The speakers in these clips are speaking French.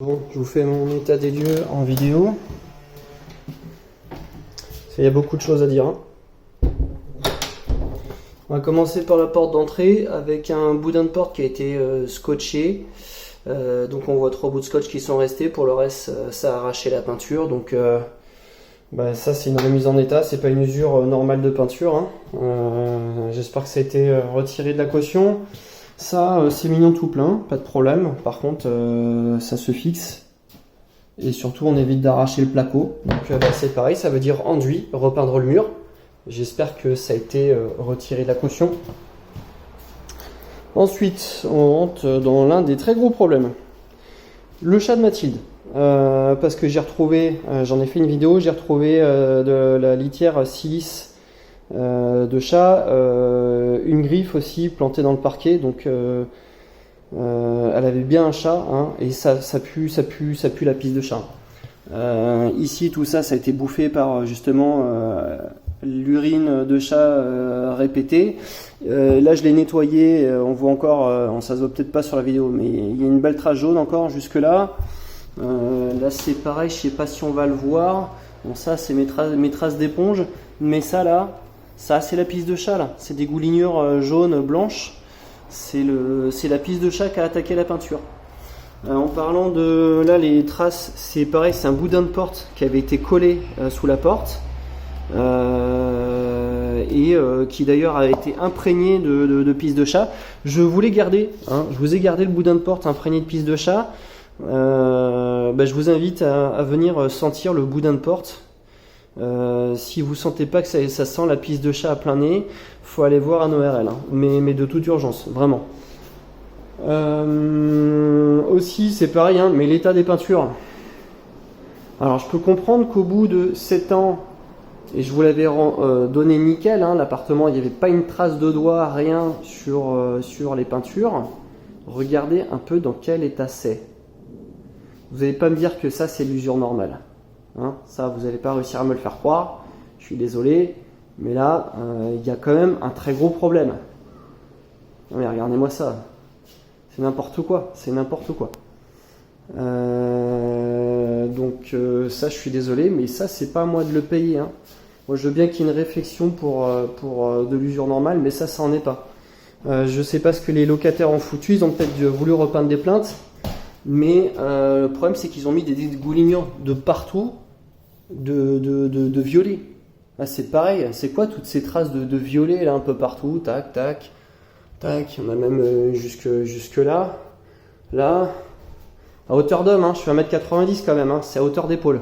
Bon, je vous fais mon état des lieux en vidéo. Il y a beaucoup de choses à dire. On va commencer par la porte d'entrée avec un boudin de porte qui a été scotché. Donc on voit 3 bouts de scotch qui sont restés. Pour le reste, ça a arraché la peinture. Donc ça, c'est une remise en état. C'est pas une usure normale de peinture. J'espère que ça a été retiré de la caution. Ça, c'est mignon tout plein, pas de problème. Par contre, ça se fixe. Et surtout, on évite d'arracher le placo. Donc c'est pareil, ça veut dire enduit, repeindre le mur. J'espère que ça a été retiré de la caution. Ensuite, on rentre dans l'un des très gros problèmes. Le chat de Mathilde. Parce que j'ai retrouvé, j'en ai fait une vidéo, j'ai retrouvé de la litière silice de chat, une griffe aussi plantée dans le parquet. Donc elle avait bien un chat, et ça pue la pisse de chat. Ici, tout ça, ça a été bouffé par justement l'urine de chat répétée. Là, je l'ai nettoyé. On voit encore, ça se voit peut-être pas sur la vidéo, mais il y a une belle trace jaune encore jusque là. Là, c'est pareil. Je sais pas si on va le voir. Bon, ça, c'est mes traces d'éponge. Mais ça, là, ça, c'est la pisse de chat. Là, c'est des goulinures jaunes, blanches. C'est la pisse de chat qui a attaqué la peinture. En parlant de là, les traces, c'est pareil, c'est un boudin de porte qui avait été collé sous la porte et qui d'ailleurs a été imprégné de pisse de chat. Je voulais garder, je vous ai gardé le boudin de porte imprégné de pisse de chat. Je vous invite à venir sentir le boudin de porte. Si vous sentez pas que ça sent la pisse de chat à plein nez, faut aller voir un ORL, mais de toute urgence, vraiment. Aussi, c'est pareil, mais l'état des peintures. Alors, je peux comprendre qu'au bout de 7 ans, et je vous l'avais donné nickel, l'appartement, il n'y avait pas une trace de doigt, rien sur les peintures. Regardez un peu dans quel état c'est. Vous n'allez pas me dire que ça, c'est l'usure normale. Ça, vous n'allez pas réussir à me le faire croire. Je suis désolé, mais là, il y a quand même un très gros problème. Non, mais regardez-moi ça. C'est n'importe quoi, Donc ça, je suis désolé, mais ça, c'est pas à moi de le payer. Moi, je veux bien qu'il y ait une réflexion pour de l'usure normale, mais ça en est pas. Je sais pas ce que les locataires ont foutu. Ils ont peut-être voulu repeindre des plaintes, mais le problème, c'est qu'ils ont mis des goulinures de partout, de violet. Là, c'est pareil. C'est quoi toutes ces traces de violet là un peu partout, tac, tac. Tac, on a même jusque là. Là, à hauteur d'homme, je fais 1m90 quand même, c'est à hauteur d'épaule.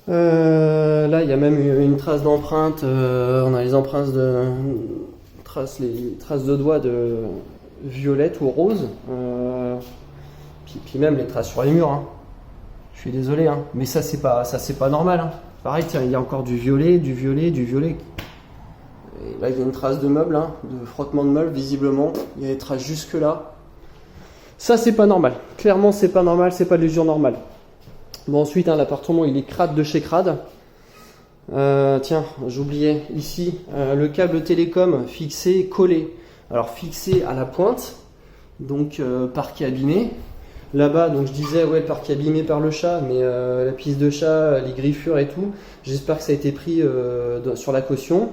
Là, il y a même une trace d'empreinte. On a les empreintes les traces de doigts de violette ou rose. Puis même les traces sur les murs. Je suis désolé, mais ça c'est pas normal. Pareil, tiens, il y a encore du violet. Et là, il y a une trace de meuble, de frottement de meuble, visiblement. Il y a des traces jusque là. Ça, c'est pas normal. Clairement, c'est pas normal, c'est pas de l'usure normale. Bon, ensuite, l'appartement, il est crade de chez crade. Tiens, j'oubliais. Ici, le câble télécom fixé, collé. Alors, fixé à la pointe. Donc, parquet abîmé. Là-bas, donc je disais, ouais, parquet abîmé par le chat, mais la pisse de chat, les griffures et tout. J'espère que ça a été pris sur la caution.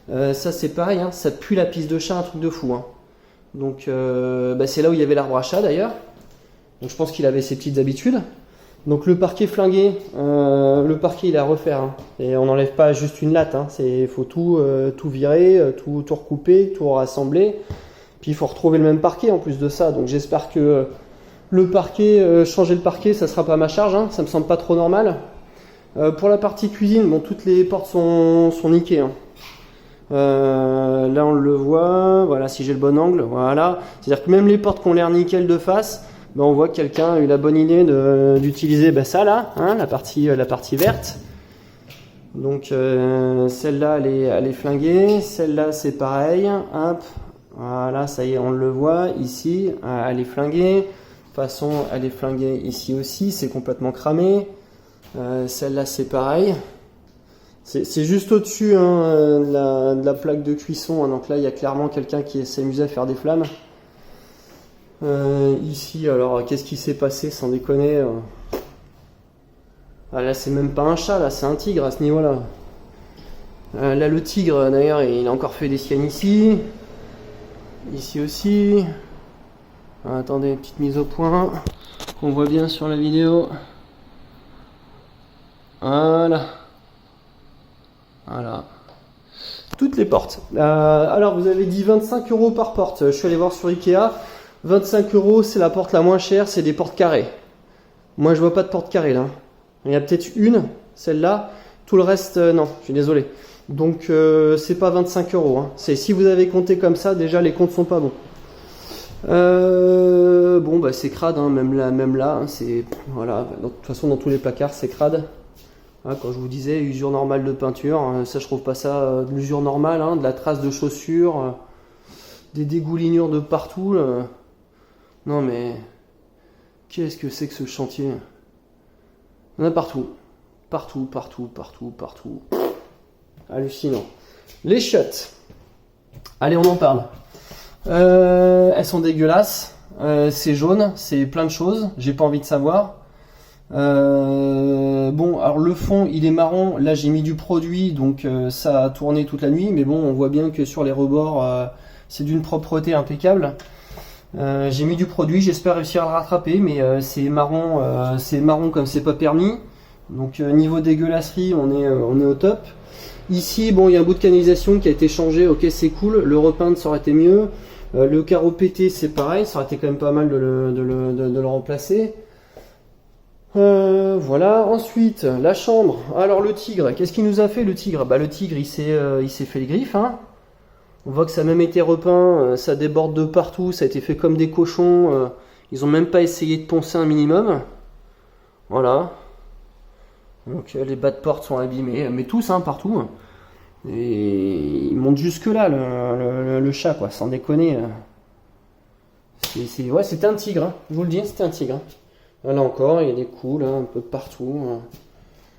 Ça c'est pareil, ça pue la pisse de chat, un truc de fou. Donc c'est là où il y avait l'arbre à chat d'ailleurs. Donc je pense qu'il avait ses petites habitudes. Donc le parquet flingué, le parquet il est à refaire. Et on n'enlève pas juste une latte, il faut tout virer, tout recouper, tout rassembler. Puis il faut retrouver le même parquet en plus de ça. Donc j'espère que le parquet, changer le parquet, ça sera pas à ma charge, ça me semble pas trop normal. Pour la partie cuisine, bon, toutes les portes sont niquées. Là on le voit, voilà, si j'ai le bon angle, voilà. C'est-à-dire que même les portes qui ont l'air nickel de face, on voit que quelqu'un a eu la bonne idée d'utiliser ça là, la partie verte. Donc celle-là elle est flinguée, celle-là c'est pareil, hop, voilà, ça y est, on le voit ici, elle est flinguée. De toute façon, elle est flinguée ici aussi, c'est complètement cramé. Celle-là c'est pareil. C'est juste au-dessus de la plaque de cuisson. Donc là, il y a clairement quelqu'un qui s'est amusé à faire des flammes. Ici, alors, qu'est-ce qui s'est passé, sans déconner Ah, là, c'est même pas un chat, là, c'est un tigre à ce niveau-là. Là, le tigre, d'ailleurs, il a encore fait des siennes ici. Ici aussi. Ah, attendez, petite mise au point. On voit bien sur la vidéo. Voilà. Voilà. Toutes les portes. Alors, vous avez dit 25 € par porte. Je suis allé voir sur Ikea. 25 €, c'est la porte la moins chère, c'est des portes carrées. Moi, je vois pas de porte carrée là. Il y a peut-être une, celle-là. Tout le reste, non, je suis désolé. Donc, c'est pas 25 €. Hein. C'est si vous avez compté comme ça, déjà les comptes sont pas bons. Bon, bah c'est crade, hein, même là, hein, c'est voilà. De toute façon, dans tous les placards, c'est crade. Hein, quand je vous disais usure normale de peinture, ça, je trouve pas ça de l'usure normale, hein, de la trace de chaussures, des dégoulinures de partout. Non mais qu'est-ce que c'est que ce chantier? Il y en a partout. Partout. Hallucinant. Les chiottes. Allez, on en parle. Elles sont dégueulasses. C'est jaune, c'est plein de choses. J'ai pas envie de savoir. Bon, alors le fond, il est marron. Là, j'ai mis du produit, donc ça a tourné toute la nuit. Mais bon, on voit bien que sur les rebords, c'est d'une propreté impeccable. J'ai mis du produit, j'espère réussir à le rattraper, mais c'est marron comme c'est pas permis. Donc niveau dégueulasserie, on est au top. Ici, bon, il y a un bout de canalisation qui a été changé, ok, c'est cool. Le repeindre, ça aurait été mieux. Le carreau pété, c'est pareil, ça aurait été quand même pas mal de le remplacer. Voilà. Ensuite, la chambre. Alors le tigre, qu'est-ce qu'il nous a fait le tigre? Bah le tigre, il s'est fait les griffes, hein. On voit que ça a même été repeint, ça déborde de partout, ça a été fait comme des cochons. Ils ont même pas essayé de poncer un minimum. Voilà. Donc les bas de porte sont abîmés, mais tous, hein, partout. Et il monte jusque là, le chat, quoi, sans déconner. Ouais, c'était un tigre, hein. Je vous le dis, c'était un tigre. Hein. Là encore, il y a des coups, là, un peu partout.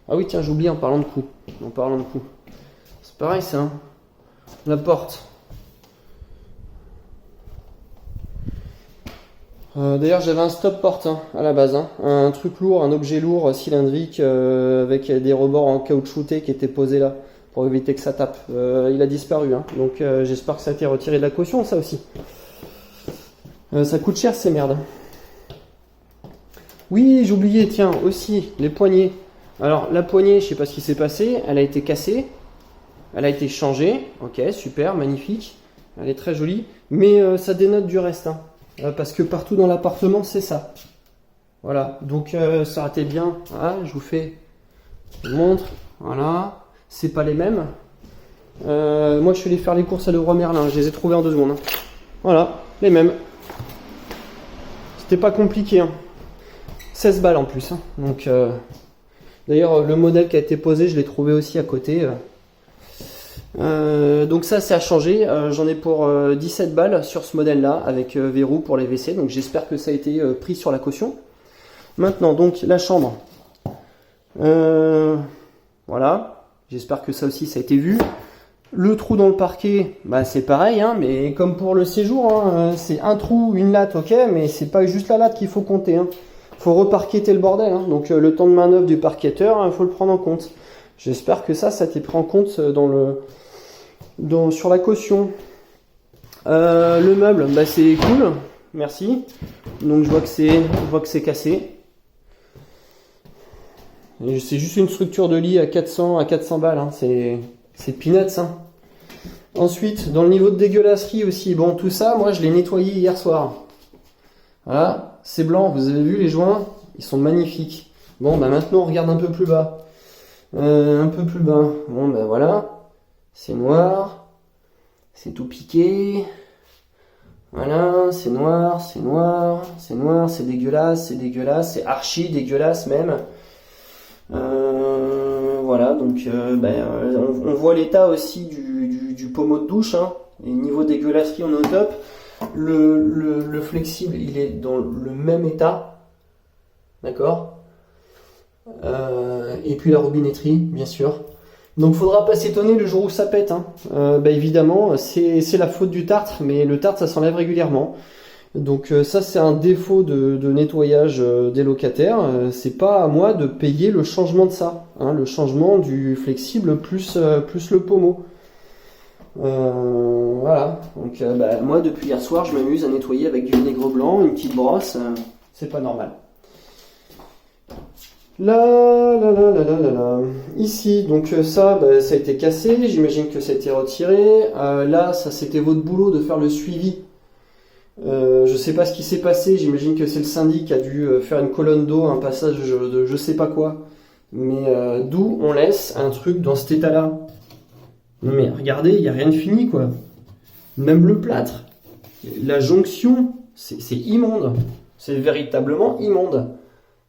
Ah oui, tiens, j'ai oublié en parlant de coups. C'est pareil, ça. Hein. La porte. D'ailleurs, j'avais un stop porte, hein, à la base, hein. Un truc lourd, un objet lourd, cylindrique, avec des rebords en caoutchouté qui étaient posés là, pour éviter que ça tape. Il a disparu, hein. Donc j'espère que ça a été retiré de la caution, ça aussi. Ça coûte cher ces merdes. Oui, j'ai oublié, tiens, aussi, les poignées. Alors, la poignée, je sais pas ce qui s'est passé, elle a été cassée, elle a été changée, ok, super, magnifique, elle est très jolie, mais ça dénote du reste, hein. Parce que partout dans l'appartement, c'est ça. Voilà, donc ça aurait été bien. Ah, je vous montre. Voilà, c'est pas les mêmes. Moi, je suis allé faire les courses à Leroy Merlin. Je les ai trouvés en 2 secondes. Hein. Voilà, les mêmes. C'était pas compliqué. Hein. 16 balles en plus. Hein. Donc, d'ailleurs, le modèle qui a été posé, je l'ai trouvé aussi à côté. Donc ça a changé, j'en ai pour 17 balles sur ce modèle là avec verrou pour les WC, donc j'espère que ça a été pris sur la caution. Maintenant donc la chambre, voilà, j'espère que ça aussi ça a été vu. Le trou dans le parquet, bah c'est pareil, hein, mais comme pour le séjour, hein, c'est un trou, une latte, ok, mais c'est pas juste la latte qu'il faut compter, hein. Faut reparqueter le bordel, hein. Donc le temps de manœuvre du parquetteur, il faut le prendre en compte. J'espère que ça a été pris en compte sur la caution. Le meuble, bah c'est cool, merci. Donc je vois que c'est cassé. Et c'est juste une structure de lit à 400 balles, hein. C'est peanuts, hein. Ensuite, dans le niveau de dégueulasserie aussi, bon tout ça, moi je l'ai nettoyé hier soir. Voilà, c'est blanc, vous avez vu les joints, ils sont magnifiques. Bon bah maintenant on regarde un peu plus bas. Bon ben voilà, c'est noir, c'est tout piqué, voilà, c'est noir, c'est dégueulasse, c'est archi dégueulasse même. Voilà, donc on voit l'état aussi du pommeau de douche, hein. Et niveau dégueulasserie on est au top. Le flexible il est dans le même état, d'accord. Et puis la robinetterie, bien sûr. Donc faudra pas s'étonner le jour où ça pète, hein. Évidemment, c'est la faute du tartre, mais le tartre ça s'enlève régulièrement. Donc ça c'est un défaut de nettoyage des locataires. C'est pas à moi de payer le changement de ça, hein, le changement du flexible plus le pommeau. Voilà. Donc moi depuis hier soir je m'amuse à nettoyer avec du vinaigre blanc, une petite brosse. C'est pas normal. Là. Ici, donc ça a été cassé. J'imagine que ça a été retiré. Là, ça c'était votre boulot de faire le suivi. Je sais pas ce qui s'est passé, j'imagine que c'est le syndic qui a dû faire une colonne d'eau, un passage de je sais pas quoi. Mais d'où on laisse un truc dans cet état-là? Non mais regardez, il n'y a rien de fini quoi. Même le plâtre, la jonction, c'est immonde. C'est véritablement immonde.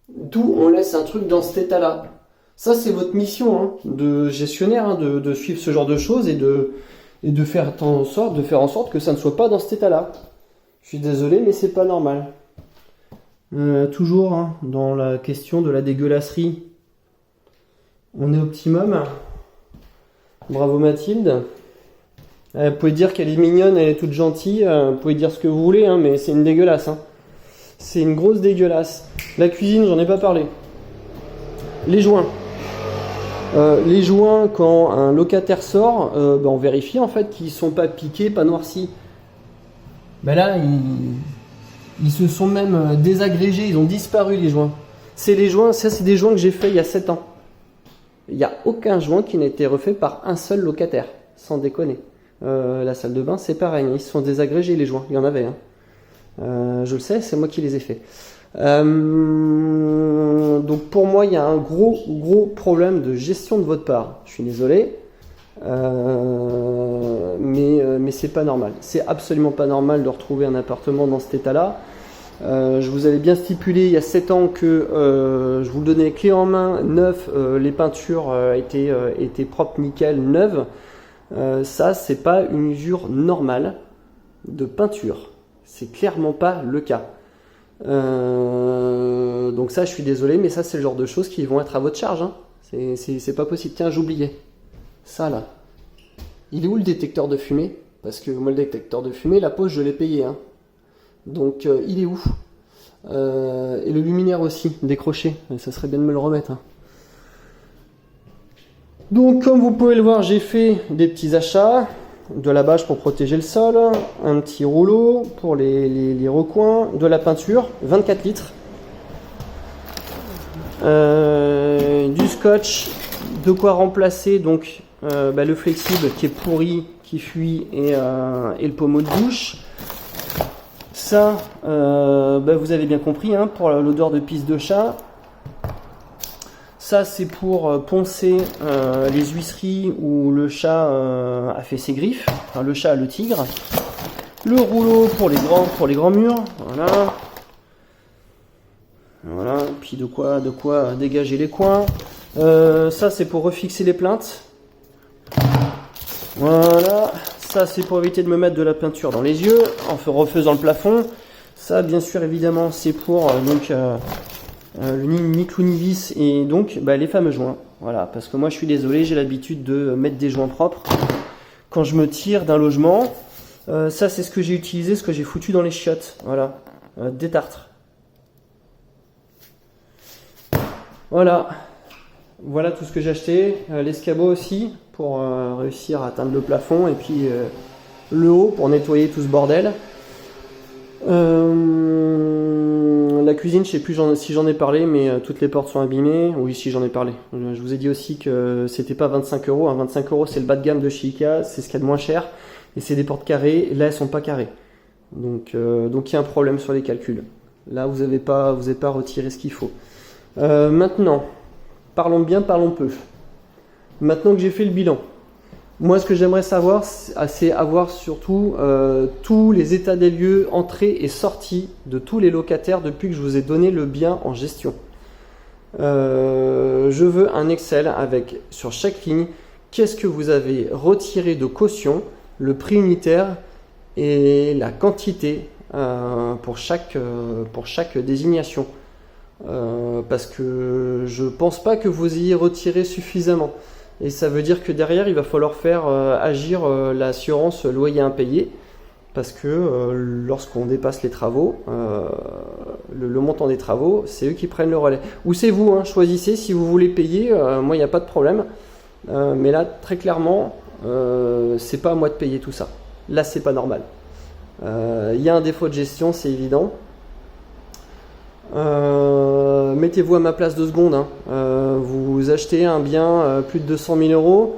D'où on laisse un truc dans cet état-là? Ça c'est votre mission hein, de gestionnaire, hein, de suivre ce genre de choses et de faire en sorte que ça ne soit pas dans cet état-là. Je suis désolé, mais c'est pas normal. Toujours hein, dans la question de la dégueulasserie. On est optimum. Bravo Mathilde. Vous pouvez dire qu'elle est mignonne, elle est toute gentille. Vous pouvez dire ce que vous voulez, hein, mais c'est une dégueulasse. Hein. C'est une grosse dégueulasse. La cuisine, j'en ai pas parlé. Les joints. Les joints, quand un locataire sort, on vérifie en fait qu'ils sont pas piqués, pas noircis. Là, ils se sont même désagrégés, ils ont disparu les joints. C'est des joints que j'ai fait il y a 7 ans. Il n'y a aucun joint qui n'a été refait par un seul locataire, sans déconner. La salle de bain, c'est pareil, ils se sont désagrégés les joints, il y en avait. Hein. Je le sais, c'est moi qui les ai faits. Donc pour moi, il y a un gros problème de gestion de votre part. Je suis désolé. Mais c'est pas normal. C'est absolument pas normal de retrouver un appartement dans cet état-là. Je vous avais bien stipulé il y a 7 ans que je vous le donnais clé en main, neuf, les peintures étaient propres, nickel, neuves. Ça, c'est pas une usure normale de peinture. C'est clairement pas le cas. Donc ça, je suis désolé, mais ça, c'est le genre de choses qui vont être à votre charge. Hein. C'est pas possible. Tiens, j'oubliais. Ça là, il est où le détecteur de fumée? Parce que moi le détecteur de fumée, la pause je l'ai payé. Hein. Donc il est où? Et le luminaire aussi, décroché. Ça serait bien de me le remettre. Hein. Donc comme vous pouvez le voir, j'ai fait des petits achats. De la bâche pour protéger le sol. Un petit rouleau pour les recoins. De la peinture, 24 litres. Du scotch. De quoi remplacer donc le flexible qui est pourri, qui fuit et le pommeau de douche. Ça, vous avez bien compris, hein, pour l'odeur de pisse de chat. Ça, c'est pour poncer les huisseries où le chat a fait ses griffes. Enfin, le chat, le tigre. Le rouleau pour les grands murs. Voilà. Voilà. Et puis de quoi dégager les coins. Ça, c'est pour refixer les plaintes. Voilà. Ça, c'est pour éviter de me mettre de la peinture dans les yeux en refaisant le plafond. Ça, bien sûr, évidemment, c'est pour le ni clou ni vis et donc les fameux joints. Voilà, parce que moi, je suis désolé, j'ai l'habitude de mettre des joints propres quand je me tire d'un logement. Ça, c'est ce que j'ai utilisé, ce que j'ai foutu dans les chiottes. Voilà, des tartres. Voilà. Voilà tout ce que j'ai acheté. L'escabeau aussi, pour réussir à atteindre le plafond. Et puis le haut, pour nettoyer tout ce bordel. La cuisine, je sais plus si j'en ai parlé, mais toutes les portes sont abîmées. Oui, si j'en ai parlé. Je vous ai dit aussi que c'était pas 25 €. 25 €, c'est le bas de gamme de chez Ikea. C'est ce qu'il y a de moins cher. Et c'est des portes carrées. Là, elles sont pas carrées. Donc il y a un problème sur les calculs. Là, vous n'avez pas retiré ce qu'il faut. Maintenant... Parlons bien, parlons peu. Maintenant que j'ai fait le bilan, moi ce que j'aimerais savoir, c'est avoir surtout tous les états des lieux, entrées et sorties de tous les locataires depuis que je vous ai donné le bien en gestion. Je veux un Excel avec sur chaque ligne, qu'est-ce que vous avez retiré de caution, le prix unitaire et la quantité pour chaque désignation. Parce que je pense pas que vous ayez retiré suffisamment et ça veut dire que derrière il va falloir faire agir l'assurance loyer impayé parce que lorsqu'on dépasse les travaux, le montant des travaux, c'est eux qui prennent le relais. Ou c'est vous, hein, choisissez si vous voulez payer, moi il n'y a pas de problème. Mais là, très clairement, c'est pas à moi de payer tout ça. Là, c'est pas normal. Il y a un défaut de gestion, c'est évident. Mettez-vous à ma place 2 secondes. Hein. Vous achetez un bien plus de 200 000 euros.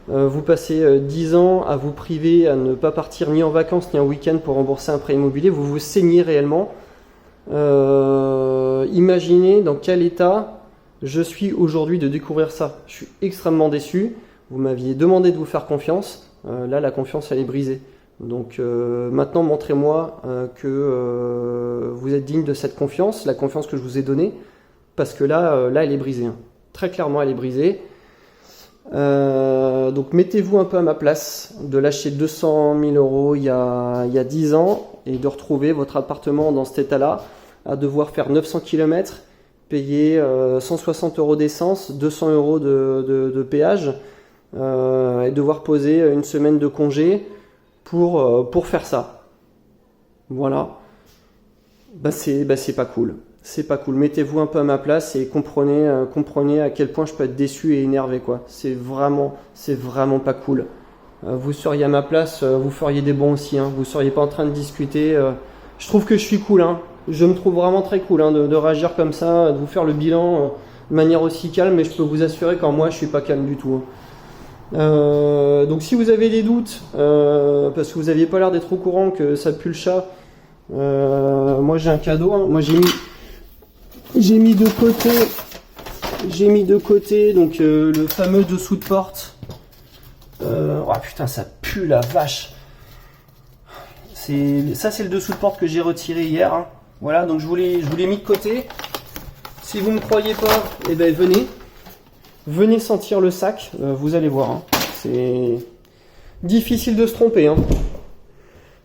Vous passez 10 ans à vous priver, à ne pas partir ni en vacances ni en week-end pour rembourser un prêt immobilier. Vous vous saignez réellement. Imaginez dans quel état je suis aujourd'hui de découvrir ça. Je suis extrêmement déçu. Vous m'aviez demandé de vous faire confiance. Là, la confiance, elle est brisée. Donc maintenant, montrez-moi que vous êtes digne de cette confiance, la confiance que je vous ai donnée. Parce que là, elle est brisée. Hein. Très clairement, elle est brisée. Donc mettez-vous un peu à ma place de lâcher 200 000 euros il y a 10 ans et de retrouver votre appartement dans cet état-là, à devoir faire 900 km, payer 160 euros d'essence, 200 euros de péage et devoir poser une semaine de congé pour faire ça. Voilà. C'est pas cool. C'est pas cool. Mettez-vous un peu à ma place et comprenez à quel point je peux être déçu et énervé, quoi. C'est vraiment pas cool. Vous seriez à ma place, vous feriez des bons aussi, hein. Vous seriez pas en train de discuter. Je trouve que je suis cool, hein. Je me trouve vraiment très cool, hein, de réagir comme ça, de vous faire le bilan de manière aussi calme, mais je peux vous assurer qu'en moi je suis pas calme du tout. Donc si vous avez des doutes, parce que vous n'aviez pas l'air d'être au courant que ça pue le chat, moi j'ai un cadeau, hein. Moi j'ai mis de côté donc le fameux dessous de porte. Oh putain, ça pue la vache. Ça c'est le dessous de porte que j'ai retiré hier, hein. Voilà, donc je vous l'ai mis de côté. Si vous ne me croyez pas, eh ben venez sentir le sac, vous allez voir, hein. C'est difficile de se tromper, hein.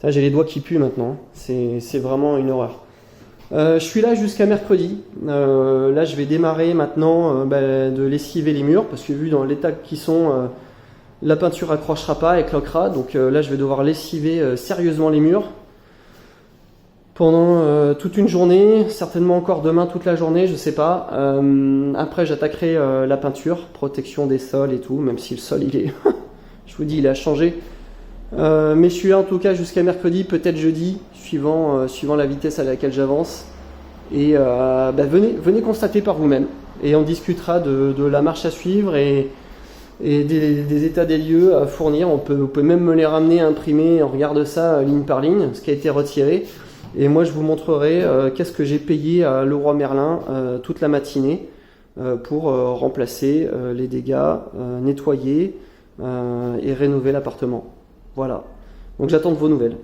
Ça, j'ai les doigts qui puent maintenant, hein. C'est vraiment une horreur. Je suis là jusqu'à mercredi. Là, je vais démarrer maintenant de lessiver les murs, parce que vu dans l'état qu'ils sont, la peinture accrochera pas, elle cloquera. Donc là, je vais devoir lessiver sérieusement les murs pendant toute une journée, certainement encore demain toute la journée, je sais pas. Après, j'attaquerai la peinture, protection des sols et tout, même si le sol, il est, je vous dis, il a changé. Mais je suis là en tout cas jusqu'à mercredi, peut-être jeudi, suivant la vitesse à laquelle j'avance. Et venez constater par vous-même. Et on discutera de la marche à suivre et des états des lieux à fournir. On peut même me les ramener imprimés, on regarde ça ligne par ligne, ce qui a été retiré. Et moi je vous montrerai qu'est-ce que j'ai payé à Leroy Merlin toute la matinée pour remplacer les dégâts, nettoyer et rénover l'appartement. Voilà. Donc j'attends de vos nouvelles.